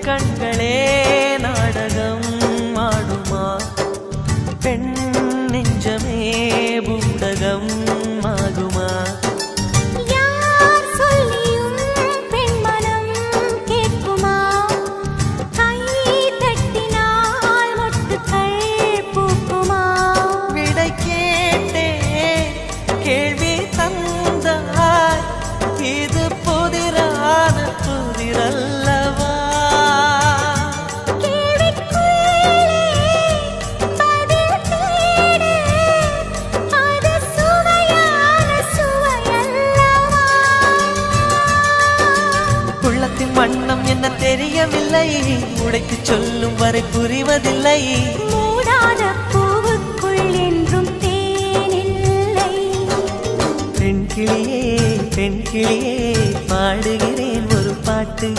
கண்களே நாடகம் ஆடுமா பெண் நெஞ்சமே பூடகம் ஆகுமா யார் சொல்லியும் பெண் மனம் கேட்குமா கை தட்டினால் மொட்டுக்கள் பூக்குமா விடை கேட்டே கேள்வி தந்தாய் இது புதிரான புதிரல்லவா உள்ளத்தின் வண்ணம் என்ன தெரியவில்லை உடைத்து சொல்லும் வரை புரிவதில்லை மூடாத பூவுக்குள் என்றும் தேனில்லை பெண் கிளியே பாடுகிறேன் ஒரு பாட்டு